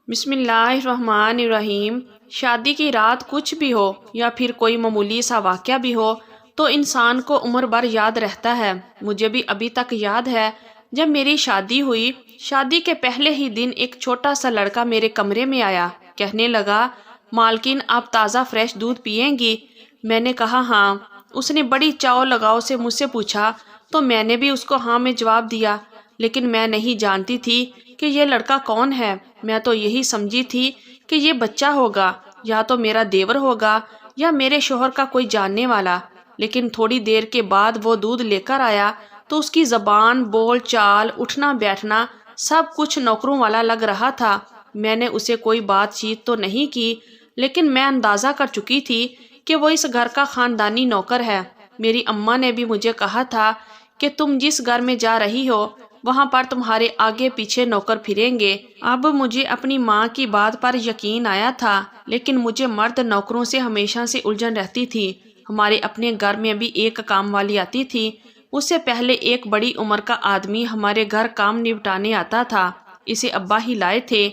بسم اللہ الرحمن الرحیم۔ شادی کی رات کچھ بھی ہو یا پھر کوئی معمولی سا واقعہ بھی ہو تو انسان کو عمر بھر یاد رہتا ہے۔ مجھے بھی ابھی تک یاد ہے جب میری شادی ہوئی، شادی کے پہلے ہی دن ایک چھوٹا سا لڑکا میرے کمرے میں آیا، کہنے لگا مالکن آپ تازہ فریش دودھ پیئیں گی؟ میں نے کہا ہاں۔ اس نے بڑی چاؤ لگاؤ سے مجھ سے پوچھا تو میں نے بھی اس کو ہاں میں جواب دیا، لیکن میں نہیں جانتی تھی کہ یہ لڑکا کون ہے۔ میں تو یہی سمجھی تھی کہ یہ بچہ ہوگا، یا تو میرا دیور ہوگا یا میرے شوہر کا کوئی جاننے والا۔ لیکن تھوڑی دیر کے بعد وہ دودھ لے کر آیا تو اس کی زبان، بول چال، اٹھنا بیٹھنا سب کچھ نوکروں والا لگ رہا تھا۔ میں نے اسے کوئی بات چیت تو نہیں کی، لیکن میں اندازہ کر چکی تھی کہ وہ اس گھر کا خاندانی نوکر ہے۔ میری اماں نے بھی مجھے کہا تھا کہ تم جس گھر میں جا رہی ہو وہاں پر تمہارے آگے پیچھے نوکر پھریں گے۔ اب مجھے اپنی ماں کی بات پر یقین آیا تھا، لیکن مجھے مرد نوکروں سے ہمیشہ سے الجھن رہتی تھی۔ ہمارے اپنے گھر میں بھی ایک کام والی آتی تھی، اس سے پہلے ایک بڑی عمر کا آدمی ہمارے گھر کام نپٹانے آتا تھا۔ اسے ابا ہی لائے تھے۔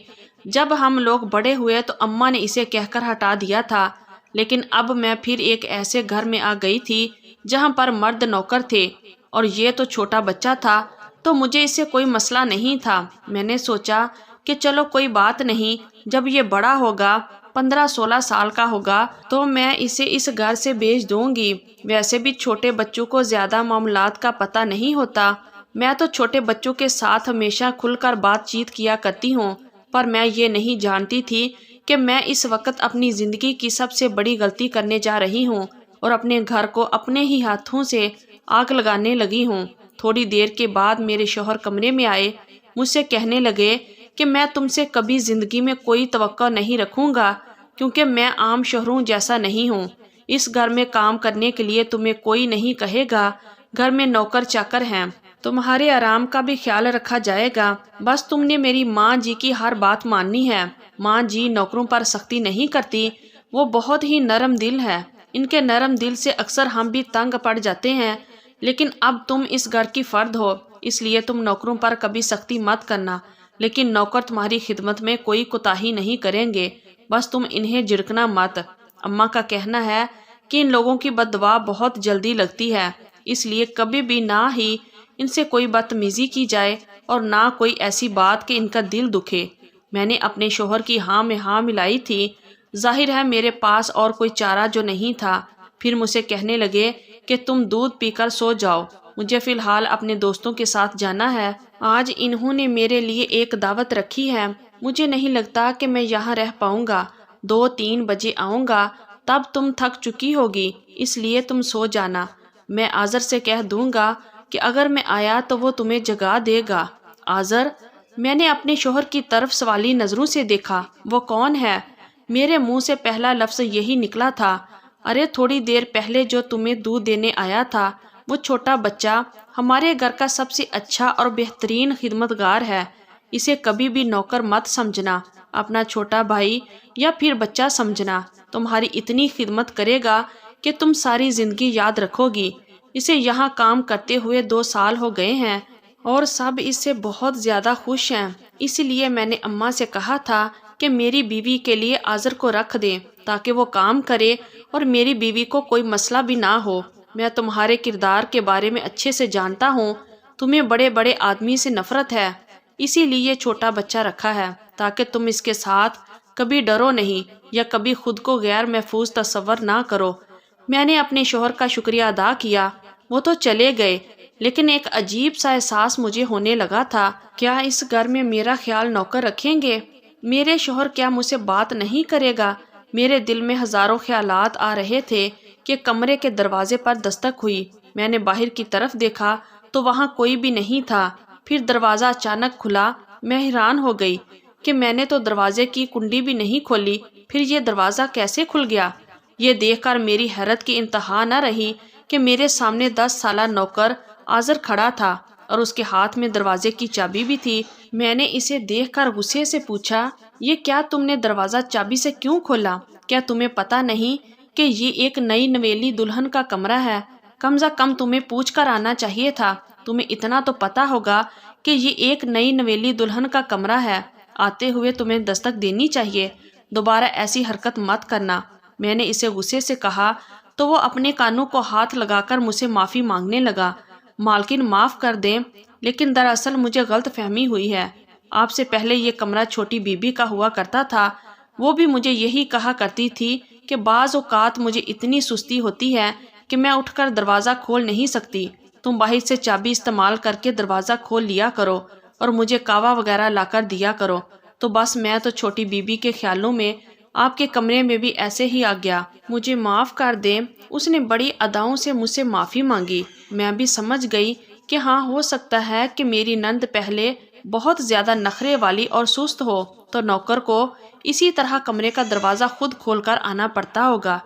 جب ہم لوگ بڑے ہوئے تو اماں نے اسے کہہ کر ہٹا دیا تھا، لیکن اب میں پھر ایک ایسے گھر میں آ گئی تھی جہاں پر مرد نوکر تھے اور یہ تو چھوٹا بچہ تھا، تو مجھے اس سے کوئی مسئلہ نہیں تھا۔ میں نے سوچا کہ چلو کوئی بات نہیں، جب یہ بڑا ہوگا، 15-16 سال کا ہوگا، تو میں اسے اس گھر سے بھیج دوں گی۔ ویسے بھی چھوٹے بچوں کو زیادہ معاملات کا پتہ نہیں ہوتا۔ میں تو چھوٹے بچوں کے ساتھ ہمیشہ کھل کر بات چیت کیا کرتی ہوں، پر میں یہ نہیں جانتی تھی کہ میں اس وقت اپنی زندگی کی سب سے بڑی غلطی کرنے جا رہی ہوں اور اپنے گھر کو اپنے ہی ہاتھوں سے آگ لگانے لگی ہوں۔ تھوڑی دیر کے بعد میرے شوہر کمرے میں آئے، مجھ سے کہنے لگے کہ میں تم سے کبھی زندگی میں کوئی توقع نہیں رکھوں گا، کیونکہ میں عام شوہروں جیسا نہیں ہوں۔ اس گھر میں کام کرنے کے لیے تمہیں کوئی نہیں کہے گا، گھر میں نوکر چاکر ہیں، تمہارے آرام کا بھی خیال رکھا جائے گا، بس تم نے میری ماں جی کی ہر بات ماننی ہے۔ ماں جی نوکروں پر سختی نہیں کرتی، وہ بہت ہی نرم دل ہے۔ ان کے نرم دل سے اکثر ہم بھی تنگ پڑ جاتے ہیں، لیکن اب تم اس گھر کی فرد ہو، اس لیے تم نوکروں پر کبھی سختی مت کرنا، لیکن نوکر تمہاری خدمت میں کوئی کوتاہی نہیں کریں گے، بس تم انہیں جھڑکنا مت۔ اماں کا کہنا ہے کہ ان لوگوں کی بد دعا بہت جلدی لگتی ہے، اس لیے کبھی بھی نہ ہی ان سے کوئی بدتمیزی کی جائے اور نہ کوئی ایسی بات کہ ان کا دل دکھے۔ میں نے اپنے شوہر کی ہاں میں ہاں ملائی تھی، ظاہر ہے میرے پاس اور کوئی چارہ جو نہیں تھا۔ پھر مجھ سے کہنے لگے کہ تم دودھ پی کر سو جاؤ، مجھے فی الحال اپنے دوستوں کے ساتھ جانا ہے۔ آج انہوں نے میرے لیے ایک دعوت رکھی ہے، مجھے نہیں لگتا کہ میں یہاں رہ پاؤں گا، 2-3 بجے آؤں گا، تب تم تھک چکی ہوگی، اس لیے تم سو جانا۔ میں آذر سے کہہ دوں گا کہ اگر میں آیا تو وہ تمہیں جگا دے گا۔ آذر، میں نے اپنے شوہر کی طرف سوالی نظروں سے دیکھا۔ وہ کون ہے؟ میرے منہ سے پہلا لفظ یہی نکلا تھا۔ ارے تھوڑی دیر پہلے جو تمہیں دودھ دینے آیا تھا، وہ چھوٹا بچہ ہمارے گھر کا سب سے اچھا اور بہترین خدمتگار ہے، اسے کبھی بھی نوکر مت سمجھنا، اپنا چھوٹا بھائی یا پھر بچہ سمجھنا، تمہاری اتنی خدمت کرے گا کہ تم ساری زندگی یاد رکھو گی۔ اسے یہاں کام کرتے ہوئے 2 سال ہو گئے ہیں اور سب اس سے بہت زیادہ خوش ہیں، اسی لیے میں نے اماں سے کہا تھا کہ میری بیوی کے لیے آذر کو رکھ دیں تاکہ وہ کام کرے اور میری بیوی کو کوئی مسئلہ بھی نہ ہو۔ میں تمہارے کردار کے بارے میں اچھے سے جانتا ہوں، تمہیں بڑے بڑے آدمی سے نفرت ہے، اسی لیے چھوٹا بچہ رکھا ہے تاکہ تم اس کے ساتھ کبھی ڈرو نہیں یا کبھی خود کو غیر محفوظ تصور نہ کرو۔ میں نے اپنے شوہر کا شکریہ ادا کیا، وہ تو چلے گئے، لیکن ایک عجیب سا احساس مجھے ہونے لگا تھا، کیا اس گھر میں میرا خیال نوکر رکھیں گے؟ میرے شوہر کیا مجھ سے بات نہیں کرے گا؟ میرے دل میں ہزاروں خیالات آ رہے تھے کہ کمرے کے دروازے پر دستک ہوئی۔ میں نے باہر کی طرف دیکھا تو وہاں کوئی بھی نہیں تھا۔ پھر دروازہ اچانک کھلا، میں حیران ہو گئی کہ میں نے تو دروازے کی کنڈی بھی نہیں کھولی، پھر یہ دروازہ کیسے کھل گیا؟ یہ دیکھ کر میری حیرت کی انتہا نہ رہی کہ میرے سامنے 10 سالہ نوکر آذر کھڑا تھا اور اس کے ہاتھ میں دروازے کی چابی بھی تھی۔ میں نے اسے دیکھ کر غصے سے پوچھا، یہ کیا تم نے دروازہ چابی سے کیوں کھولا؟ کیا تمہیں پتہ نہیں کہ یہ ایک نئی نویلی دلہن کا کمرہ ہے؟ کم از کم تمہیں پوچھ کر آنا چاہیے تھا، تمہیں اتنا تو پتہ ہوگا کہ یہ ایک نئی نویلی دلہن کا کمرہ ہے۔ آتے ہوئے تمہیں دستک دینی چاہیے، دوبارہ ایسی حرکت مت کرنا۔ میں نے اسے غصے سے کہا تو وہ اپنے کانوں کو ہاتھ لگا کر مجھ سے معافی مانگنے لگا۔ مالکن معاف کر دیں، لیکن دراصل مجھے غلط فہمی ہوئی ہے۔ آپ سے پہلے یہ کمرہ چھوٹی بی بی کا ہوا کرتا تھا، وہ بھی مجھے یہی کہا کرتی تھی کہ بعض اوقات مجھے اتنی سستی ہوتی ہے کہ میں اٹھ کر دروازہ کھول نہیں سکتی، تم باہر سے چابی استعمال کر کے دروازہ کھول لیا کرو اور مجھے کہوہ وغیرہ لا کر دیا کرو۔ تو بس میں تو چھوٹی بی بی کے خیالوں میں آپ کے کمرے میں بھی ایسے ہی آ گیا۔ مجھے معاف کر دیں۔ اس نے بڑی اداؤں سے مجھ سے معافی مانگی۔ میں بھی سمجھ گئی کہ ہاں، ہو سکتا ہے کہ میری نند پہلے بہت زیادہ نخرے والی اور سست ہو تو نوکر کو اسی طرح کمرے کا دروازہ خود کھول کر آنا پڑتا ہوگا،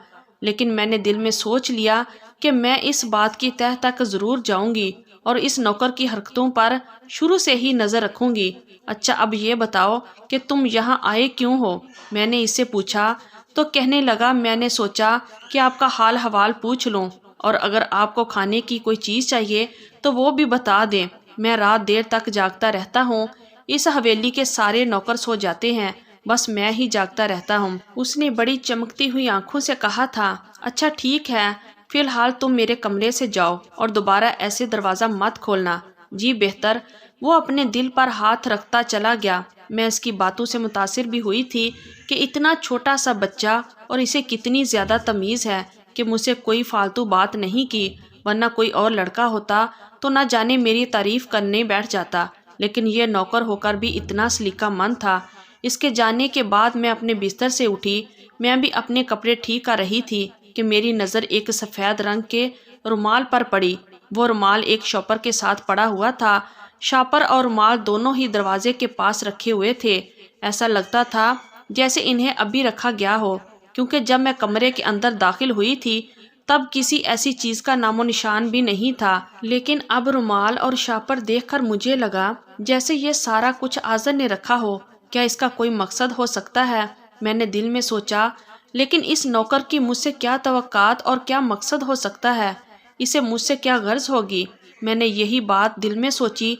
لیکن میں نے دل میں سوچ لیا کہ میں اس بات کی تہ تک ضرور جاؤں گی اور اس نوکر کی حرکتوں پر شروع سے ہی نظر رکھوں گی۔ اچھا، اب یہ بتاؤ کہ تم یہاں آئے کیوں ہو؟ میں نے اس سے پوچھا تو کہنے لگا، میں نے سوچا کہ آپ کا حال حوال پوچھ لوں، اور اگر آپ کو کھانے کی کوئی چیز چاہیے تو وہ بھی بتا دیں۔ میں رات دیر تک جاگتا رہتا ہوں، اس حویلی کے سارے نوکر سو جاتے ہیں، بس میں ہی جاگتا رہتا ہوں۔ اس نے بڑی چمکتی ہوئی آنکھوں سے کہا تھا، اچھا ٹھیک ہے، فی الحال تم میرے کمرے سے جاؤ اور دوبارہ ایسے دروازہ مت کھولنا۔ جی بہتر۔ وہ اپنے دل پر ہاتھ رکھتا چلا گیا۔ میں اس کی باتوں سے متاثر بھی ہوئی تھی کہ اتنا چھوٹا سا بچہ اور اسے کتنی زیادہ تمیز ہے کہ مجھ سے کوئی فالتو بات نہیں کی، ورنہ کوئی اور لڑکا ہوتا تو نہ جانے میری تعریف کرنے بیٹھ جاتا، لیکن یہ نوکر ہو کر بھی اتنا سلیقہ مند تھا۔ اس کے جانے کے بعد میں اپنے بستر سے اٹھی، میں بھی اپنے کپڑے ٹھیک کر رہی تھی کہ میری نظر ایک سفید رنگ کے رومال پر پڑی۔ وہ رومال ایک شاپر کے ساتھ پڑا ہوا تھا۔ شاپر اور رومال دونوں ہی دروازے کے پاس رکھے ہوئے تھے۔ ایسا لگتا تھا جیسے انہیں ابھی رکھا گیا ہو، کیونکہ جب میں کمرے کے اندر داخل ہوئی تھی تب کسی ایسی چیز کا نام و نشان بھی نہیں تھا، لیکن اب رومال اور شاپر دیکھ کر مجھے لگا جیسے یہ سارا کچھ آذر نے رکھا ہو۔ کیا اس کا کوئی مقصد ہو سکتا ہے؟ میں نے دل میں سوچا، لیکن اس نوکر کی مجھ سے کیا توقعات اور کیا مقصد ہو سکتا ہے؟ اسے مجھ سے کیا غرض ہوگی؟ میں نے یہی بات دل میں سوچی،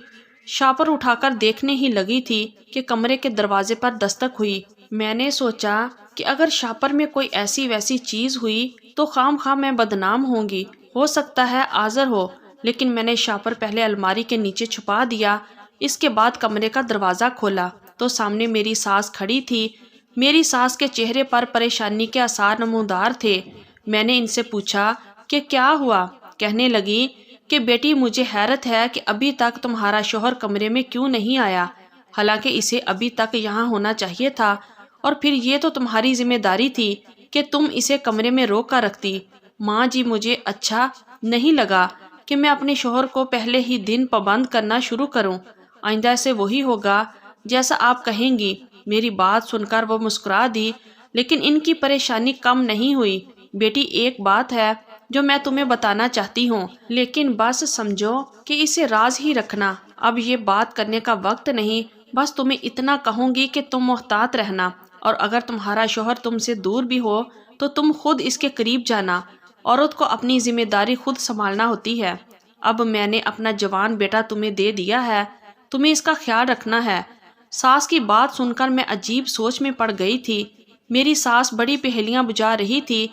شاپر اٹھا کر دیکھنے ہی لگی تھی کہ کمرے کے دروازے پر دستک ہوئی۔ میں نے سوچا کہ اگر شاپر میں کوئی ایسی ویسی چیز ہوئی تو خام خواہ میں بدنام ہوں گی، ہو سکتا ہے آذر ہو، لیکن میں نے شاپر پہلے الماری کے نیچے چھپا دیا۔ اس کے بعد کمرے کا دروازہ کھولا تو سامنے میری ساس کھڑی تھی۔ میری ساس کے چہرے پر پریشانی کے آثار نمودار تھے۔ میں نے ان سے پوچھا کہ کیا ہوا؟ کہنے لگی کہ بیٹی، مجھے حیرت ہے کہ ابھی تک تمہارا شوہر کمرے میں کیوں نہیں آیا، حالانکہ اسے ابھی تک یہاں ہونا چاہیے تھا، اور پھر یہ تو تمہاری ذمہ داری تھی کہ تم اسے کمرے میں روک کر رکھتی۔ ماں جی، مجھے اچھا نہیں لگا کہ میں اپنے شوہر کو پہلے ہی دن پابند کرنا شروع کروں۔ آئندہ سے وہی ہوگا جیسا آپ کہیں گی۔ میری بات سن کر وہ مسکرا دی، لیکن ان کی پریشانی کم نہیں ہوئی۔ بیٹی، ایک بات ہے جو میں تمہیں بتانا چاہتی ہوں، لیکن بس سمجھو کہ اسے راز ہی رکھنا۔ اب یہ بات کرنے کا وقت نہیں، بس تمہیں اتنا کہوں گی کہ تم محتاط رہنا، اور اگر تمہارا شوہر تم سے دور بھی ہو تو تم خود اس کے قریب جانا۔ عورت کو اپنی ذمہ داری خود سنبھالنا ہوتی ہے۔ اب میں نے اپنا جوان بیٹا تمہیں دے دیا ہے، تمہیں اس کا خیال رکھنا ہے۔ ساس کی بات سن کر میں عجیب سوچ میں پڑ گئی تھی۔ میری ساس بڑی پہیلیاں بجھا رہی تھی،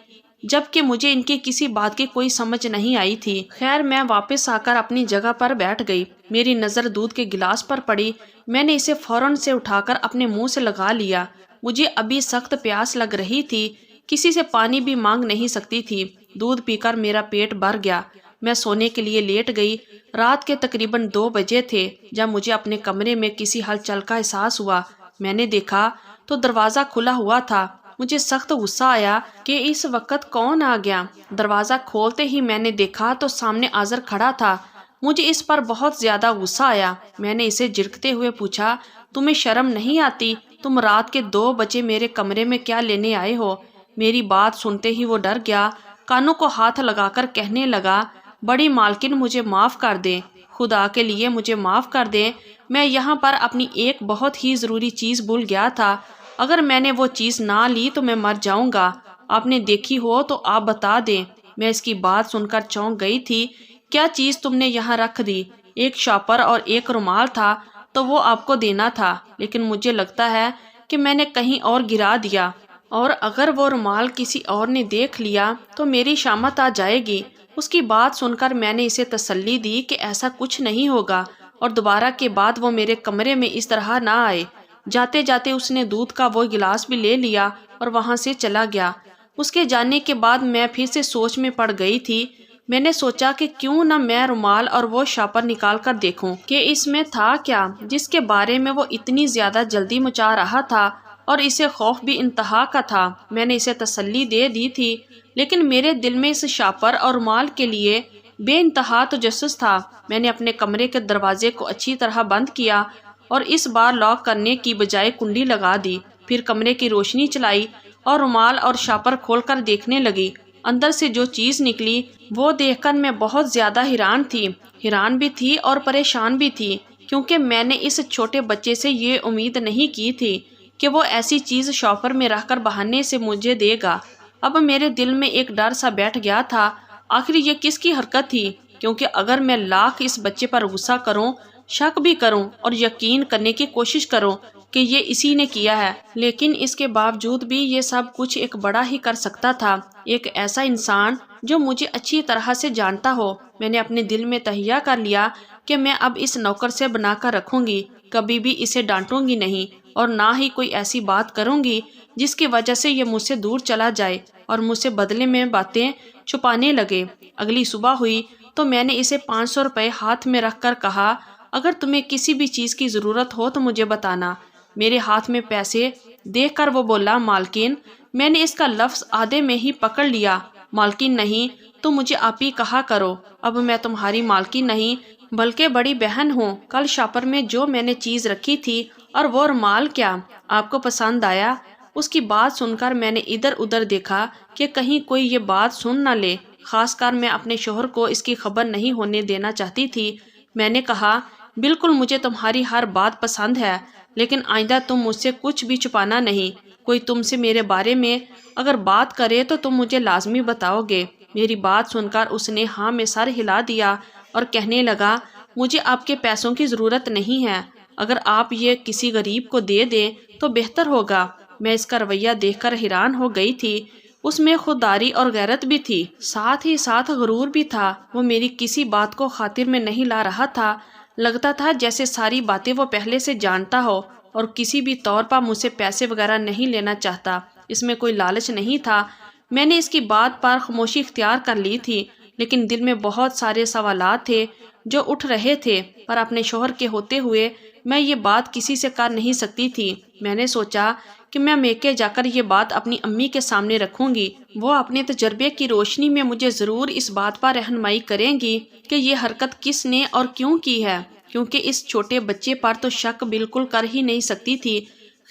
جبکہ مجھے ان کی کسی بات کی کوئی سمجھ نہیں آئی تھی۔ خیر، میں واپس آ کر اپنی جگہ پر بیٹھ گئی۔ میری نظر دودھ کے گلاس پر پڑی۔ میں نے اسے فوراً سے اٹھا کر اپنے منہ سے لگا لیا۔ مجھے ابھی سخت پیاس لگ رہی تھی، کسی سے پانی بھی مانگ نہیں سکتی تھی۔ دودھ پی کر میرا پیٹ بھر گیا۔ میں سونے کے لیے لیٹ گئی۔ رات کے تقریباً 2 بجے تھے جب مجھے اپنے کمرے میں کسی ہلچل کا احساس ہوا۔ میں نے دیکھا تو دروازہ کھلا ہوا تھا۔ مجھے سخت غصہ آیا کہ اس وقت کون آ گیا۔ دروازہ کھولتے ہی میں نے دیکھا تو سامنے آذر کھڑا تھا۔ مجھے اس پر بہت زیادہ غصہ آیا۔ میں نے اسے جھڑکتے ہوئے پوچھا، تمہیں شرم نہیں آتی؟ تم رات کے 2 بجے میرے کمرے میں کیا لینے آئے ہو؟ میری بات سنتے ہی وہ ڈر گیا، کانوں کو ہاتھ لگا کر کہنے لگا، بڑی مالکن، مجھے معاف کر دیں، خدا کے لیے مجھے معاف کر دیں۔ میں یہاں پر اپنی ایک بہت ہی ضروری چیز بھول گیا تھا۔ اگر میں نے وہ چیز نہ لی تو میں مر جاؤں گا۔ آپ نے دیکھی ہو تو آپ بتا دیں۔ میں اس کی بات سن کر چونک گئی تھی۔ کیا چیز تم نے یہاں رکھ دی؟ ایک شاپر اور ایک رومال تھا۔ تو وہ آپ کو دینا تھا، لیکن مجھے لگتا ہے کہ میں نے کہیں اور گرا دیا، اور اگر وہ رومال کسی اور نے دیکھ لیا تو میری شامت آ جائے گی۔ اس کی بات سن کر میں نے اسے تسلی دی کہ ایسا کچھ نہیں ہوگا، اور دوبارہ کے بعد وہ میرے کمرے میں اس طرح نہ آئے۔ جاتے جاتے اس نے دودھ کا وہ گلاس بھی لے لیا اور وہاں سے چلا گیا۔ اس کے جانے کے بعد میں پھر سے سوچ میں پڑ گئی تھی۔ میں نے سوچا کہ کیوں نہ میں رومال اور وہ شاپر نکال کر دیکھوں کہ اس میں تھا کیا جس کے بارے میں وہ اتنی زیادہ جلدی مچا رہا تھا، اور اسے خوف بھی انتہا کا تھا۔ میں نے اسے تسلی دے دی تھی، لیکن میرے دل میں اس شاپر اور رومال کے لیے بے انتہا تجسس تھا۔ میں نے اپنے کمرے کے دروازے کو اچھی طرح بند کیا اور اس بار لاک کرنے کی بجائے کنڈی لگا دی۔ پھر کمرے کی روشنی چلائی اور رومال اور شاپر کھول کر دیکھنے لگی۔ اندر سے جو چیز نکلی وہ دیکھ کر میں بہت زیادہ حیران بھی تھی اور پریشان بھی تھی، کیونکہ میں نے اس چھوٹے بچے سے یہ امید نہیں کی تھی کہ وہ ایسی چیز شاپر میں رکھ کر بہانے سے مجھے دے گا۔ اب میرے دل میں ایک ڈر سا بیٹھ گیا تھا، آخر یہ کس کی حرکت تھی؟ کیونکہ اگر میں لاکھ اس بچے پر غصہ کروں، شک بھی کروں اور یقین کرنے کی کوشش کروں کہ یہ اسی نے کیا ہے، لیکن اس کے باوجود بھی یہ سب کچھ ایک بڑا ہی کر سکتا تھا، ایک ایسا انسان جو مجھے اچھی طرح سے جانتا ہو۔ میں نے اپنے دل میں تہیہ کر لیا کہ میں اب اس نوکر سے بنا کر رکھوں گی، کبھی بھی اسے ڈانٹوں گی نہیں، اور نہ ہی کوئی ایسی بات کروں گی جس کی وجہ سے یہ مجھ سے دور چلا جائے اور مجھ سے بدلے میں باتیں چھپانے لگے۔ اگلی صبح ہوئی تو میں نے اسے 500 روپے ہاتھ میں رکھ کر کہا، اگر تمہیں کسی بھی چیز کی ضرورت ہو تو مجھے بتانا۔ میرے ہاتھ میں پیسے دیکھ کر وہ بولا، مالکین۔ میں نے اس کا لفظ آدھے میں ہی پکڑ لیا۔ مالکین نہیں تو مجھے آپ ہی کہا کرو، اب میں تمہاری مالکین نہیں بلکہ بڑی بہن ہوں۔ کل شاپر میں جو میں نے چیز رکھی تھی اور وہ رومال کیا آپ کو پسند آیا؟ اس کی بات سن کر میں نے ادھر ادھر دیکھا کہ کہیں کوئی یہ بات سن نہ لے، خاص کر میں اپنے شوہر کو اس کی خبر نہیں ہونے دینا چاہتی تھی۔ میں نے کہا، بالکل مجھے تمہاری ہر بات پسند ہے، لیکن آئندہ تم مجھ سے کچھ بھی چھپانا نہیں۔ کوئی تم سے میرے بارے میں اگر بات کرے تو تم مجھے لازمی بتاؤ گے۔ میری بات سن کر اس نے ہاں میں سر ہلا دیا اور کہنے لگا، مجھے آپ کے پیسوں کی ضرورت نہیں ہے، اگر آپ یہ کسی غریب کو دے دیں تو بہتر ہوگا۔ میں اس کا رویہ دیکھ کر حیران ہو گئی تھی۔ اس میں خودداری اور غیرت بھی تھی، ساتھ ہی ساتھ غرور بھی تھا۔ وہ میری کسی بات کو خاطر میں نہیں لا رہا تھا، لگتا تھا جیسے ساری باتیں وہ پہلے سے جانتا ہو اور کسی بھی طور پر مجھ سے پیسے وغیرہ نہیں لینا چاہتا۔ اس میں کوئی لالچ نہیں تھا۔ میں نے اس کی بات پر خاموشی اختیار کر لی تھی، لیکن دل میں بہت سارے سوالات تھے جو اٹھ رہے تھے، پر اپنے شوہر کے ہوتے ہوئے میں یہ بات کسی سے کر نہیں سکتی تھی۔ میں نے سوچا کہ میں میکے جا کر یہ بات اپنی امی کے سامنے رکھوں گی، وہ اپنے تجربے کی روشنی میں مجھے ضرور اس بات پر رہنمائی کریں گی کہ یہ حرکت کس نے اور کیوں کی ہے، کیونکہ اس چھوٹے بچے پر تو شک بالکل کر ہی نہیں سکتی تھی۔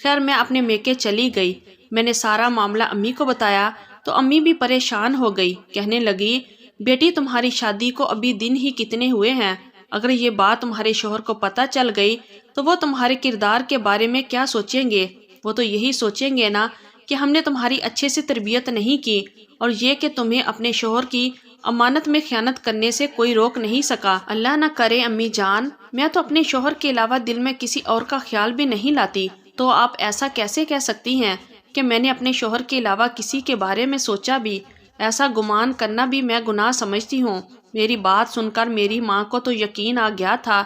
خیر میں اپنے میکے چلی گئی۔ میں نے سارا معاملہ امی کو بتایا تو امی بھی پریشان ہو گئی، کہنے لگی، بیٹی تمہاری شادی کو ابھی دن ہی کتنے ہوئے ہیں، اگر یہ بات تمہارے شوہر کو پتہ چل گئی تو وہ تمہارے کردار کے بارے میں کیا سوچیں گے؟ وہ تو یہی سوچیں گے نا کہ ہم نے تمہاری اچھے سے تربیت نہیں کی، اور یہ کہ تمہیں اپنے شوہر کی امانت میں خیانت کرنے سے کوئی روک نہیں سکا۔ اللہ نہ کرے امی جان، میں تو اپنے شوہر کے علاوہ دل میں کسی اور کا خیال بھی نہیں لاتی، تو آپ ایسا کیسے کہہ سکتی ہیں کہ میں نے اپنے شوہر کے علاوہ کسی کے بارے میں سوچا بھی؟ ایسا گمان کرنا بھی میں گناہ سمجھتی ہوں۔ میری بات سن کر میری ماں کو تو یقین آ گیا تھا،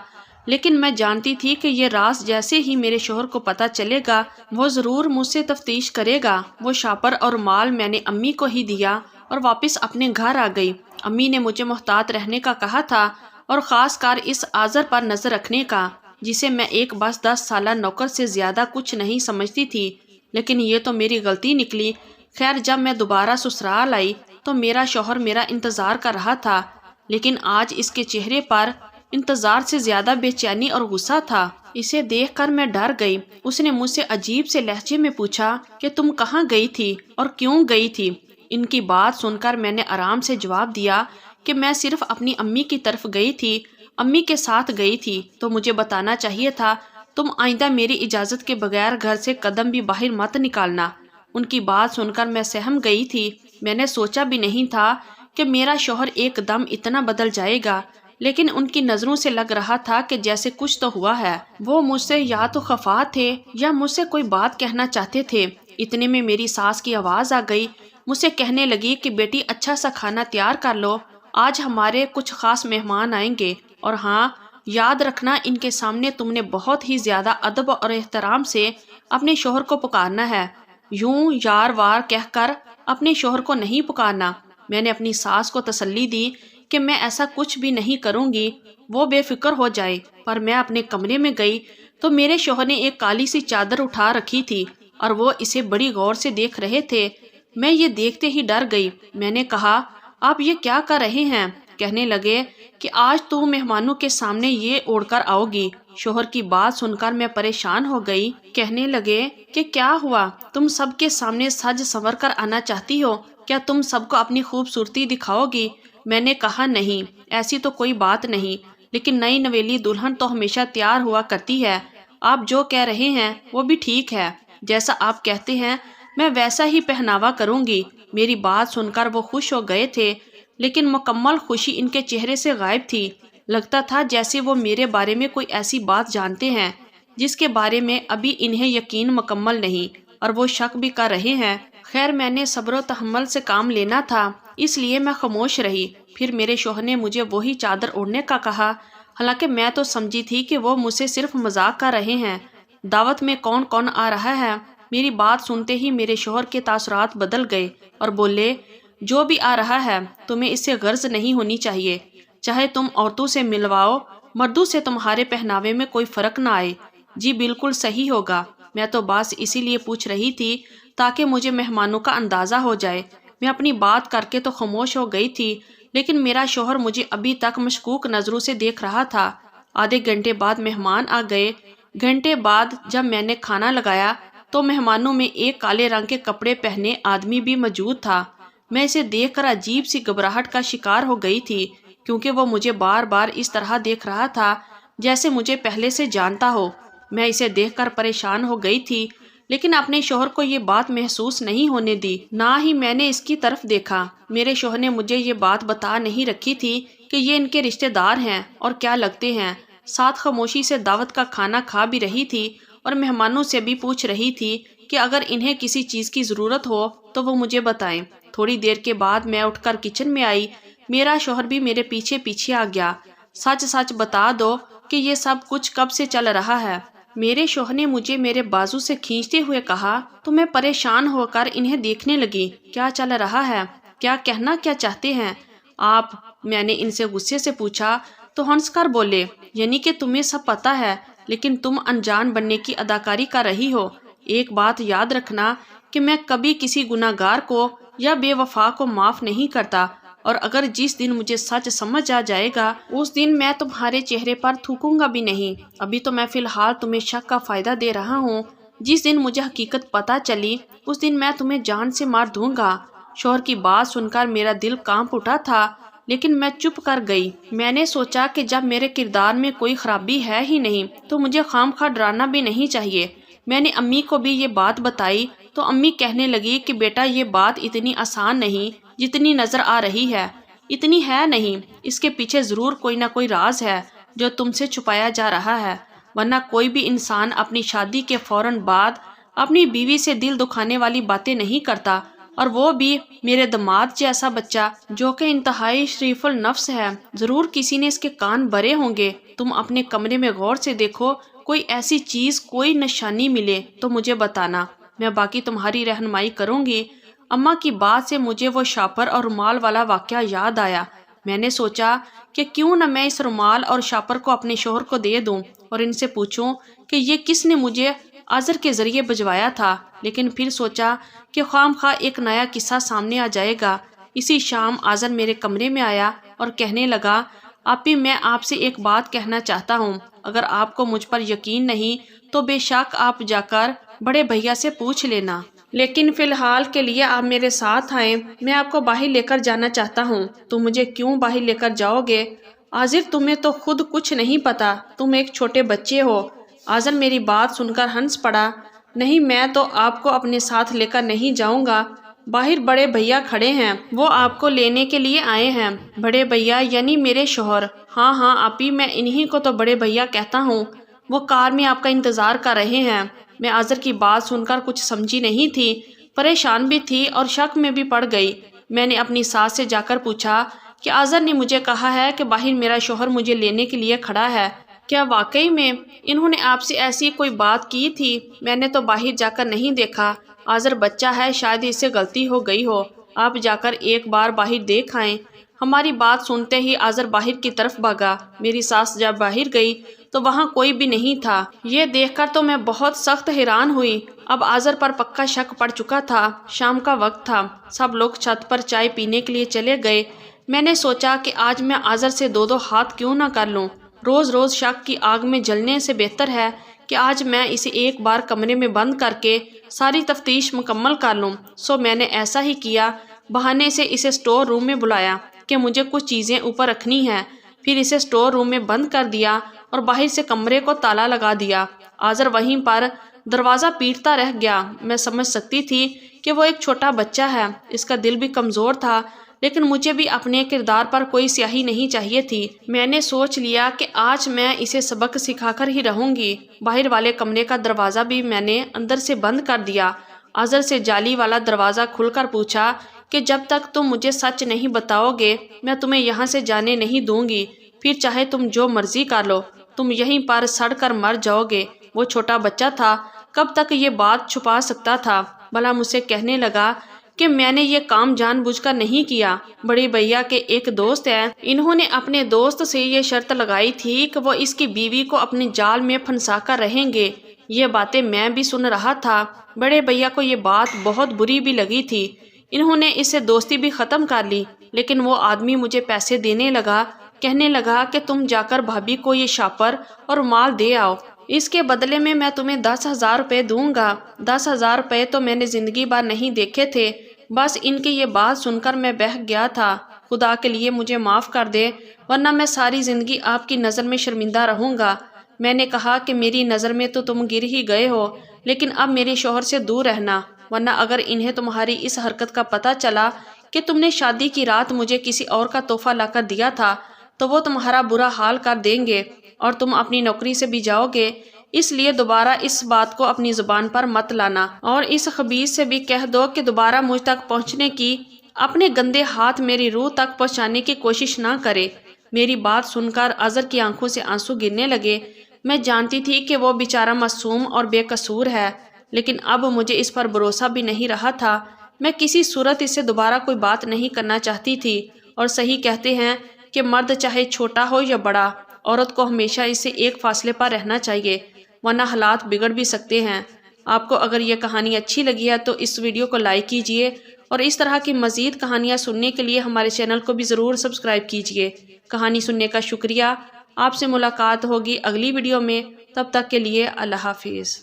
لیکن میں جانتی تھی کہ یہ راز جیسے ہی میرے شوہر کو پتہ چلے گا وہ ضرور مجھ سے تفتیش کرے گا۔ وہ شاپر اور مال میں نے امی کو ہی دیا اور واپس اپنے گھر آ گئی۔ امی نے مجھے محتاط رہنے کا کہا تھا، اور خاص کر اس آذر پر نظر رکھنے کا، جسے میں ایک بس 10 سالہ نوکر سے زیادہ کچھ نہیں سمجھتی تھی، لیکن یہ تو میری غلطی نکلی۔ خیر جب میں دوبارہ سسرال آئی تو میرا شوہر میرا انتظار کر رہا تھا، لیکن آج اس کے چہرے پر انتظار سے زیادہ بے چینی اور غصہ تھا۔ اسے دیکھ کر میں ڈر گئی۔ اس نے مجھ سے عجیب سے لہجے میں پوچھا کہ تم کہاں گئی تھی اور کیوں گئی تھی؟ ان کی بات سن کر میں نے آرام سے جواب دیا کہ میں صرف اپنی امی کی طرف گئی تھی، امی کے ساتھ گئی تھی، تو مجھے بتانا چاہیے تھا۔ تم آئندہ میری اجازت کے بغیر گھر سے قدم بھی باہر مت نکالنا۔ ان کی بات سن کر میں سہم گئی تھی۔ میں نے سوچا بھی نہیں تھا کہ میرا شوہر ایک دم اتنا بدل جائے گا، لیکن ان کی نظروں سے لگ رہا تھا کہ جیسے کچھ تو ہوا ہے۔ وہ مجھ سے یا تو خفا تھے یا مجھ سے کوئی بات کہنا چاہتے تھے۔ اتنے میں میری ساس کی آواز آ گئی، مجھ سے کہنے لگی کہ بیٹی اچھا سا کھانا تیار کر لو، آج ہمارے کچھ خاص مہمان آئیں گے، اور ہاں یاد رکھنا ان کے سامنے تم نے بہت ہی زیادہ ادب اور احترام سے اپنے شوہر کو پکارنا ہے، یوں یار وار کہہ کر اپنے شوہر کو نہیں پکارنا۔ میں نے اپنی ساس کو تسلی دی کہ میں ایسا کچھ بھی نہیں کروں گی، وہ بے فکر ہو جائے۔ پر میں اپنے کمرے میں گئی تو میرے شوہر نے ایک کالی سی چادر اٹھا رکھی تھی اور وہ اسے بڑی غور سے دیکھ رہے تھے۔ میں یہ دیکھتے ہی ڈر گئی۔ میں نے کہا آپ یہ کیا کر رہے ہیں؟ کہنے لگے کہ آج تو مہمانوں کے سامنے یہ اوڑھ کر آؤ گی۔ شوہر کی بات سن کر میں پریشان ہو گئی۔ کہنے لگے کہ کیا ہوا، تم سب کے سامنے سج سنور کر آنا چاہتی ہو، کیا تم سب کو اپنی خوبصورتی دکھاؤ گی؟ میں نے کہا نہیں، ایسی تو کوئی بات نہیں، لیکن نئی نویلی دلہن تو ہمیشہ تیار ہوا کرتی ہے، آپ جو کہہ رہے ہیں وہ بھی ٹھیک ہے، جیسا آپ کہتے ہیں میں ویسا ہی پہناوا کروں گی۔ میری بات سن کر وہ خوش ہو گئے تھے، لیکن مکمل خوشی ان کے چہرے سے غائب تھی۔ لگتا تھا جیسے وہ میرے بارے میں کوئی ایسی بات جانتے ہیں جس کے بارے میں ابھی انہیں یقین مکمل نہیں، اور وہ شک بھی کر رہے ہیں۔ خیر میں نے صبر و تحمل سے کام لینا تھا، اس لیے میں خاموش رہی۔ پھر میرے شوہر نے مجھے وہی چادر اوڑھنے کا کہا، حالانکہ میں تو سمجھی تھی کہ وہ مجھ سے صرف مذاق کر رہے ہیں۔ دعوت میں کون کون آ رہا ہے؟ میری بات سنتے ہی میرے شوہر کے تاثرات بدل گئے اور بولے جو بھی آ رہا ہے تمہیں اس سے غرض نہیں ہونی چاہیے، چاہے تم عورتوں سے ملواؤ، مردوں سے تمہارے پہناوے میں کوئی فرق نہ آئے۔ جی بالکل صحیح ہوگا، میں تو بس اسی لیے پوچھ رہی تھی تاکہ مجھے مہمانوں کا اندازہ ہو جائے۔ میں اپنی بات کر کے تو خاموش ہو گئی تھی، لیکن میرا شوہر مجھے ابھی تک مشکوک نظروں سے دیکھ رہا تھا۔ آدھے گھنٹے بعد مہمان آ گئے۔ گھنٹے بعد جب میں نے کھانا لگایا تو مہمانوں میں ایک کالے رنگ کے کپڑے پہنے آدمی بھی موجود تھا۔ میں اسے دیکھ کر عجیب سی گھبراہٹ کا شکار ہو گئی تھی، کیونکہ وہ مجھے بار بار اس طرح دیکھ رہا تھا جیسے مجھے پہلے سے جانتا ہو۔ میں اسے دیکھ کر پریشان ہو گئی تھی، لیکن اپنے شوہر کو یہ بات محسوس نہیں ہونے دی، نہ ہی میں نے اس کی طرف دیکھا۔ میرے شوہر نے مجھے یہ بات بتا نہیں رکھی تھی کہ یہ ان کے رشتہ دار ہیں اور کیا لگتے ہیں۔ ساتھ خاموشی سے دعوت کا کھانا کھا بھی رہی تھی اور مہمانوں سے بھی پوچھ رہی تھی کہ اگر انہیں کسی چیز کی ضرورت ہو تو وہ مجھے بتائیں۔ تھوڑی دیر کے بعد میں اٹھ کر کچن میں آئی۔ میرا شوہر بھی میرے پیچھے پیچھے آ گیا۔ سچ سچ بتا دو کہ یہ سب کچھ کب سے چل رہا ہے؟ میرے شوہر نے مجھے میرے بازو سے کھینچتے ہوئے کہا تو میں پریشان ہو کر انہیں دیکھنے لگی۔ کیا چل رہا ہے؟ کیا کہنا کیا چاہتے ہیں آپ؟ میں نے ان سے غصے سے پوچھا تو ہنس کر بولے یعنی کہ تمہیں سب پتا ہے لیکن تم انجان بننے کی اداکاری کر رہی ہو۔ ایک بات یاد رکھنا کہ میں کبھی کسی گناہ گار کو یا بے وفا کو معاف نہیں کرتا، اور اگر جس دن مجھے سچ سمجھ آ جائے گا اس دن میں تمہارے چہرے پر تھوکوں گا بھی نہیں۔ ابھی تو میں فی الحال تمہیں شک کا فائدہ دے رہا ہوں، جس دن مجھے حقیقت پتہ چلی اس دن میں تمہیں جان سے مار دوں گا۔ شوہر کی بات سن کر میرا دل کانپ اٹھا تھا، لیکن میں چپ کر گئی۔ میں نے سوچا کہ جب میرے کردار میں کوئی خرابی ہے ہی نہیں تو مجھے خام خواہ ڈرانا بھی نہیں چاہیے۔ میں نے امی کو بھی یہ بات بتائی تو امی کہنے لگی کہ بیٹا یہ بات اتنی آسان نہیں جتنی نظر آ رہی ہے، اتنی ہے نہیں، اس کے پیچھے ضرور کوئی نہ کوئی راز ہے جو تم سے چھپایا جا رہا ہے، ورنہ کوئی بھی انسان اپنی شادی کے فوراً بعد اپنی بیوی سے دل دکھانے والی باتیں نہیں کرتا، اور وہ بھی میرے داماد جیسا بچہ جو کہ انتہائی شریف النفس ہے۔ ضرور کسی نے اس کے کان بھرے ہوں گے۔ تم اپنے کمرے میں غور سے دیکھو، کوئی ایسی چیز کوئی نشانی ملے تو مجھے بتانا، میں باقی تمہاری رہنمائی کروں گی۔ اماں کی بات سے مجھے وہ شاپر اور رومال والا واقعہ یاد آیا۔ میں نے سوچا کہ کیوں نہ میں اس رومال اور شاپر کو اپنے شوہر کو دے دوں اور ان سے پوچھوں کہ یہ کس نے مجھے آذر کے ذریعے بھجوایا تھا، لیکن پھر سوچا کہ خواہ مخواہ ایک نیا قصہ سامنے آ جائے گا۔ اسی شام آذر میرے کمرے میں آیا اور کہنے لگا آپی میں آپ سے ایک بات کہنا چاہتا ہوں، اگر آپ کو مجھ پر یقین نہیں تو بے شک آپ جا کر بڑے بھیا سے پوچھ لینا، لیکن فی الحال کے لیے آپ میرے ساتھ آئیں، میں آپ کو باہر لے کر جانا چاہتا ہوں۔ تم مجھے کیوں باہر لے کر جاؤ گے؟ آذر تمہیں تو خود کچھ نہیں پتا، تم ایک چھوٹے بچے ہو۔ آذر میری بات سن کر ہنس پڑا، نہیں میں تو آپ کو اپنے ساتھ لے کر نہیں جاؤں گا، باہر بڑے بھیا کھڑے ہیں، وہ آپ کو لینے کے لیے آئے ہیں۔ بڑے بھیا یعنی میرے شوہر؟ ہاں ہاں آپی، میں انہی کو تو بڑے بھیا کہتا ہوں۔ وہ کار میں آپ کا انتظار کر رہے ہیں۔ میں آذر کی بات سن کر کچھ سمجھی نہیں تھی، پریشان بھی تھی اور شک میں بھی پڑ گئی۔ میں نے اپنی ساس سے جا کر پوچھا کہ آذر نے مجھے کہا ہے کہ باہر میرا شوہر مجھے لینے کے لیے کھڑا ہے، کیا واقعی میں انہوں نے آپ سے ایسی کوئی بات کی تھی؟ میں نے تو باہر جا کر نہیں دیکھا۔ آذر بچہ ہے، شاید اس سے غلطی ہو گئی ہو، آپ جا کر ایک بار باہر دیکھ آئیں۔ ہماری بات سنتے ہی آذر باہر کی طرف بھاگا۔ میری ساس جب باہر گئی تو وہاں کوئی بھی نہیں تھا۔ یہ دیکھ کر تو میں بہت سخت حیران ہوئی۔ اب آذر پر پکا شک پڑ چکا تھا۔ شام کا وقت تھا، سب لوگ چھت پر چائے پینے کے لیے چلے گئے۔ میں نے سوچا کہ آج میں آذر سے دو ہاتھ کیوں نہ کر لوں۔ روز روز شک کی آگ میں جلنے سے بہتر ہے کہ آج میں اسے ایک بار کمرے میں بند کر کے ساری تفتیش مکمل کر لوں۔ سو میں نے ایسا ہی کیا، بہانے سے اسے سٹور روم میں بلایا کہ مجھے کچھ چیزیں اوپر رکھنی ہیں، پھر اسے سٹور روم میں بند کر دیا اور باہر سے کمرے کو تالا لگا دیا۔ آذر وہیں پر دروازہ پیٹتا رہ گیا۔ میں سمجھ سکتی تھی کہ وہ ایک چھوٹا بچہ ہے، اس کا دل بھی کمزور تھا، لیکن مجھے بھی اپنے کردار پر کوئی سیاہی نہیں چاہیے تھی۔ میں نے سوچ لیا کہ آج میں اسے سبق سکھا کر ہی رہوں گی۔ باہر والے کمرے کا دروازہ بھی میں نے اندر سے بند کر دیا۔ آذر سے جالی والا دروازہ کھل کر پوچھا کہ جب تک تم مجھے سچ نہیں بتاؤ گے میں تمہیں یہاں سے جانے نہیں دوں گی، پھر چاہے تم جو مرضی کر لو، تم یہیں پر سڑ کر مر جاؤ گے۔ وہ چھوٹا بچہ تھا، کب تک یہ بات چھپا سکتا تھا؟ بھلا مجھ سے کہنے لگا کہ میں نے یہ کام جان بوجھ کر نہیں کیا۔ بڑے بھیا کے ایک دوست ہیں، انہوں نے اپنے دوست سے یہ شرط لگائی تھی کہ وہ اس کی بیوی کو اپنے جال میں پھنسا کر رہیں گے۔ یہ باتیں میں بھی سن رہا تھا۔ بڑے بھیا کو یہ بات بہت بری بھی لگی تھی۔ انہوں نے اس سے دوستی بھی ختم کر لی، لیکن وہ آدمی مجھے پیسے دینے لگا، کہنے لگا کہ تم جا کر بھابھی کو یہ شاپر اور مال دے آؤ، اس کے بدلے میں تمہیں 10,000 روپے دوں گا۔ 10,000 روپے تو میں نے زندگی بھر نہیں دیکھے تھے۔ بس ان کی یہ بات سن کر میں بہک گیا تھا۔ خدا کے لیے مجھے معاف کر دے، ورنہ میں ساری زندگی آپ کی نظر میں شرمندہ رہوں گا۔ میں نے کہا کہ میری نظر میں تو تم گر ہی گئے ہو، لیکن اب میرے شوہر سے دور رہنا، ورنہ اگر انہیں تمہاری اس حرکت کا پتہ چلا کہ تم نے شادی کی رات مجھے کسی اور کا تحفہ لا کر دیا تھا تو وہ تمہارا برا حال کر دیں گے اور تم اپنی نوکری سے بھی جاؤ گے۔ اس لیے دوبارہ اس بات کو اپنی زبان پر مت لانا، اور اس خبیث سے بھی کہہ دو کہ دوبارہ مجھ تک پہنچنے کی، اپنے گندے ہاتھ میری روح تک پہنچانے کی کوشش نہ کرے۔ میری بات سن کر آذر کی آنکھوں سے آنسو گرنے لگے۔ میں جانتی تھی کہ وہ بیچارہ معصوم اور بے قصور ہے، لیکن اب مجھے اس پر بھروسہ بھی نہیں رہا تھا۔ میں کسی صورت اس سے دوبارہ کوئی بات نہیں کرنا چاہتی تھی، اور صحیح کہتے ہیں کہ مرد چاہے چھوٹا ہو یا بڑا، عورت کو ہمیشہ اس سے ایک فاصلے پر رہنا چاہیے، ورنہ حالات بگڑ بھی سکتے ہیں۔ آپ کو اگر یہ کہانی اچھی لگی ہے تو اس ویڈیو کو لائک کیجئے، اور اس طرح کی مزید کہانیاں سننے کے لیے ہمارے چینل کو بھی ضرور سبسکرائب کیجئے۔ کہانی سننے کا شکریہ۔ آپ سے ملاقات ہوگی اگلی ویڈیو میں، تب تک کے لیے اللہ حافظ۔